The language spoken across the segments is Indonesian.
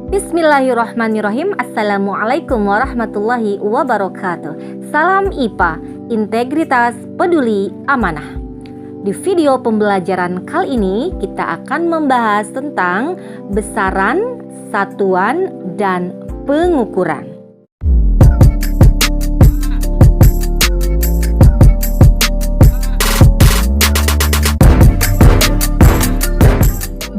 Bismillahirrahmanirrahim. Assalamualaikum warahmatullahi wabarakatuh. Salam IPA, integritas, peduli, amanah. Di video pembelajaran kali ini kita akan membahas tentang besaran, satuan, dan pengukuran.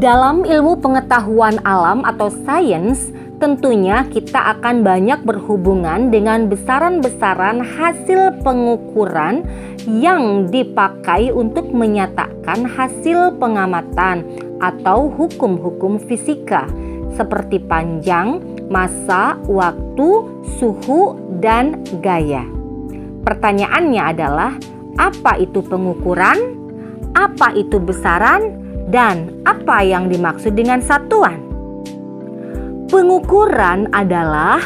Dalam ilmu pengetahuan alam atau sains, tentunya kita akan banyak berhubungan dengan besaran-besaran hasil pengukuran yang dipakai untuk menyatakan hasil pengamatan atau hukum-hukum fisika seperti panjang, massa, waktu, suhu, dan gaya. Pertanyaannya adalah, apa itu pengukuran? Apa itu besaran? Dan apa yang dimaksud dengan satuan? Pengukuran adalah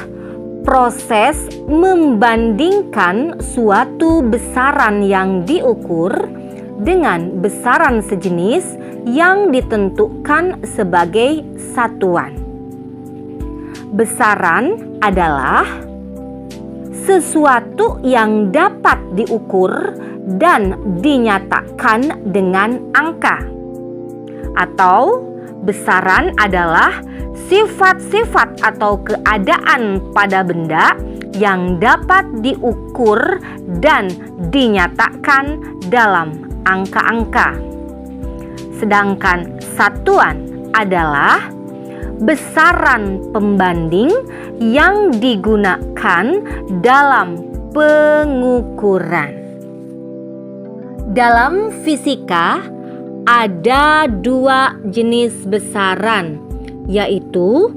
proses membandingkan suatu besaran yang diukur dengan besaran sejenis yang ditentukan sebagai satuan. Besaran adalah sesuatu yang dapat diukur dan dinyatakan dengan angka. Atau besaran adalah sifat-sifat atau keadaan pada benda yang dapat diukur dan dinyatakan dalam angka-angka. Sedangkan satuan adalah besaran pembanding yang digunakan dalam pengukuran. Dalam fisika ada dua jenis besaran, yaitu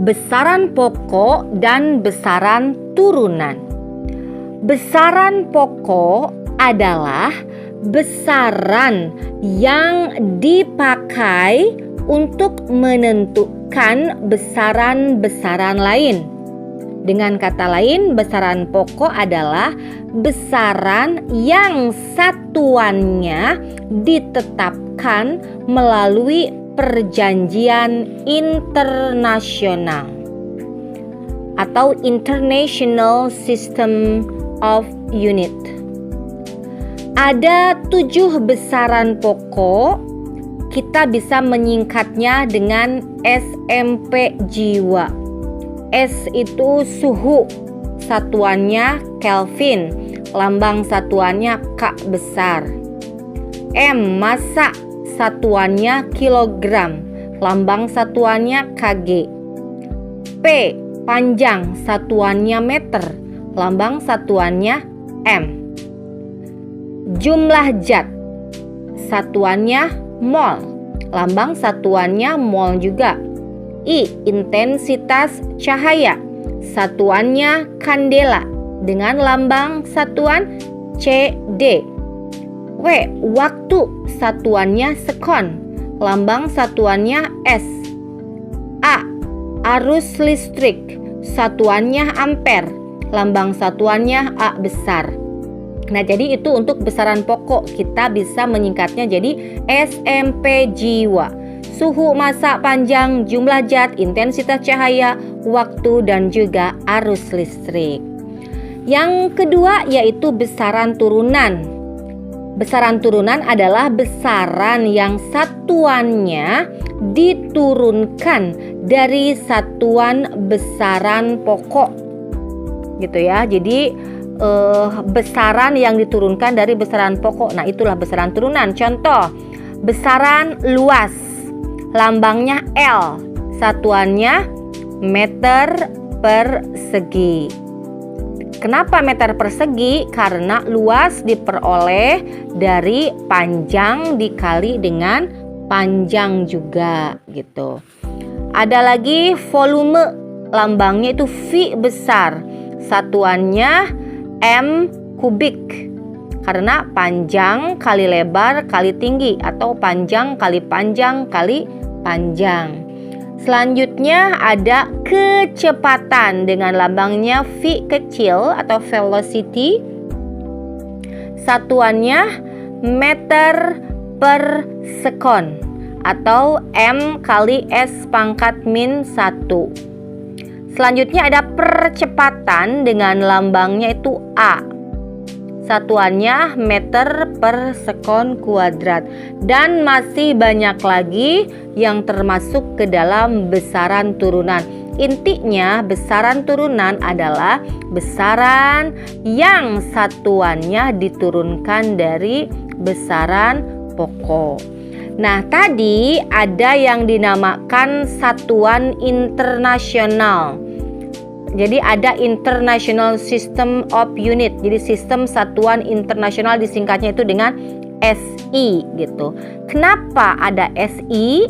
besaran pokok dan besaran turunan. Besaran pokok adalah besaran yang dipakai untuk menentukan besaran-besaran lain. Dengan kata lain, besaran pokok adalah besaran yang satuannya ditetapkan melalui perjanjian internasional atau International System of Unit. Ada 7 besaran pokok. Kita bisa menyingkatnya dengan SMP jiwa. S itu suhu, satuannya Kelvin, lambang satuannya K besar. M massa, satuannya kilogram, lambang satuannya kg. P panjang, satuannya meter, lambang satuannya m. Jumlah zat, satuannya mol, lambang satuannya mol juga. I intensitas cahaya, satuannya kandela dengan lambang satuan CD. W waktu, satuannya sekon, lambang satuannya S. A arus listrik, satuannya ampere, lambang satuannya A besar. Nah, jadi itu untuk besaran pokok, kita bisa menyingkatnya jadi SMP jiwa. Suhu, massa, panjang, jumlah zat, intensitas cahaya, waktu, dan juga arus listrik. Yang kedua yaitu besaran turunan. Besaran turunan adalah besaran yang satuannya diturunkan dari satuan besaran pokok. Gitu ya. Jadi besaran yang diturunkan dari besaran pokok. Nah, itulah besaran turunan. Contoh, besaran luas. Lambangnya L, satuannya meter persegi. Kenapa meter persegi? Karena luas diperoleh dari panjang dikali dengan panjang juga gitu. Ada lagi volume, lambangnya itu V besar, satuannya M kubik. Karena panjang kali lebar kali tinggi atau panjang kali panjang kali panjang. Selanjutnya ada kecepatan dengan lambangnya V kecil atau velocity. Satuannya meter per sekon atau M kali S pangkat min 1. Selanjutnya ada percepatan dengan lambangnya itu A. Satuannya meter per sekon kuadrat. Dan masih banyak lagi yang termasuk ke dalam besaran turunan. Intinya besaran turunan adalah besaran yang satuannya diturunkan dari besaran pokok. Nah, tadi ada yang dinamakan satuan internasional. Jadi ada International System of Unit. Jadi sistem satuan internasional disingkatnya itu dengan SI gitu. Kenapa ada SI?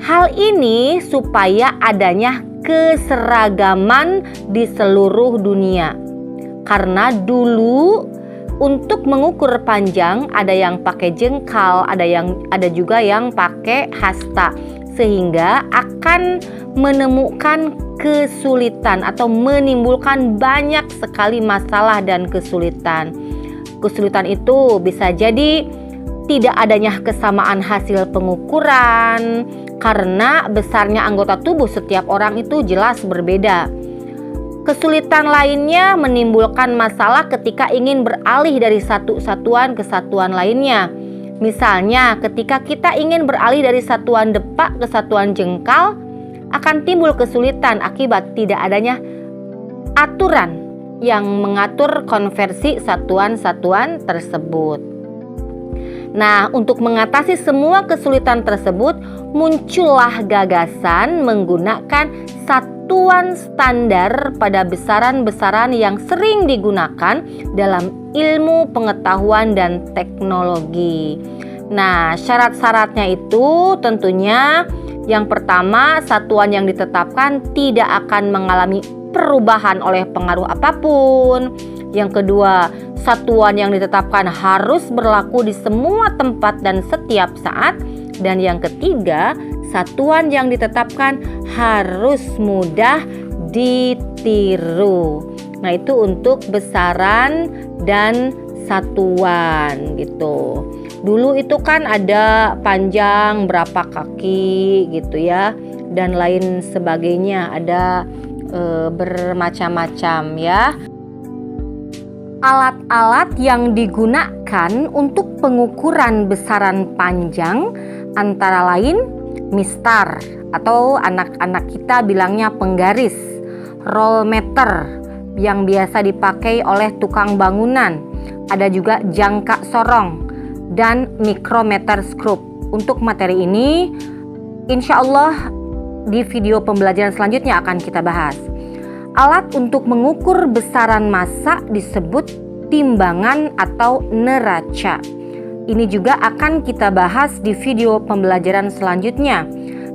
Hal ini supaya adanya keseragaman di seluruh dunia. Karena dulu untuk mengukur panjang ada yang pakai jengkal, ada juga yang pakai hasta, sehingga akan menemukan kesulitan atau menimbulkan banyak sekali masalah dan kesulitan. Kesulitan itu bisa jadi tidak adanya kesamaan hasil pengukuran karena besarnya anggota tubuh setiap orang itu jelas berbeda. Kesulitan lainnya menimbulkan masalah ketika ingin beralih dari satu satuan ke satuan lainnya. Misalnya ketika kita ingin beralih dari satuan depak ke satuan jengkal, akan timbul kesulitan akibat tidak adanya aturan yang mengatur konversi satuan-satuan tersebut. Nah, untuk mengatasi semua kesulitan tersebut, muncullah gagasan menggunakan satuan standar pada besaran-besaran yang sering digunakan dalam ilmu pengetahuan dan teknologi. Nah, syarat-syaratnya itu tentunya yang pertama, satuan yang ditetapkan tidak akan mengalami perubahan oleh pengaruh apapun. Yang kedua, satuan yang ditetapkan harus berlaku di semua tempat dan setiap saat. Dan yang ketiga, satuan yang ditetapkan harus mudah ditiru. Nah, itu untuk besaran dan satuan gitu. Dulu itu kan ada panjang berapa kaki gitu ya, dan lain sebagainya, ada bermacam-macam ya. Alat-alat yang digunakan untuk pengukuran besaran panjang antara lain mistar atau anak-anak kita bilangnya penggaris, roll meter yang biasa dipakai oleh tukang bangunan, ada juga jangka sorong dan mikrometer skrup. Untuk materi ini insya Allah di video pembelajaran selanjutnya akan kita bahas. Alat untuk mengukur besaran massa disebut timbangan atau neraca. Ini juga akan kita bahas di video pembelajaran selanjutnya.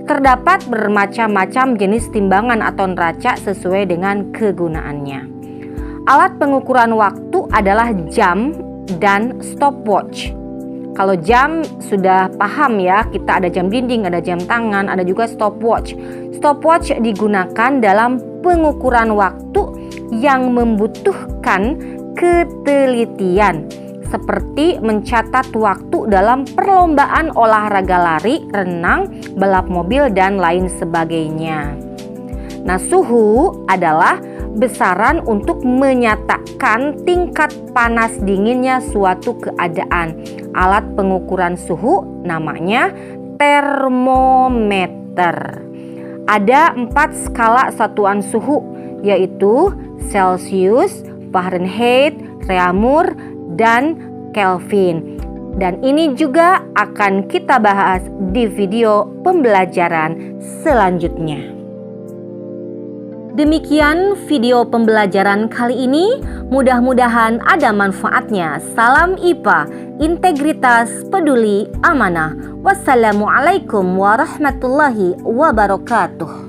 Terdapat bermacam-macam jenis timbangan atau neraca sesuai dengan kegunaannya. Alat pengukuran waktu adalah jam dan stopwatch. Kalau jam sudah paham ya, kita ada jam dinding, ada jam tangan, ada juga stopwatch. Stopwatch digunakan dalam pengukuran waktu yang membutuhkan ketelitian, seperti mencatat waktu dalam perlombaan olahraga lari, renang, balap mobil, dan lain sebagainya. Nah, suhu adalah besaran untuk menyatakan tingkat panas dinginnya suatu keadaan. Alat pengukuran suhu namanya termometer. Ada 4 skala satuan suhu, yaitu Celsius, Fahrenheit, Reaumur, dan Kelvin. Dan ini juga akan kita bahas di video pembelajaran selanjutnya. Demikian video pembelajaran kali ini, mudah-mudahan ada manfaatnya. Salam IPA, integritas, peduli, amanah. Wassalamualaikum warahmatullahi wabarakatuh.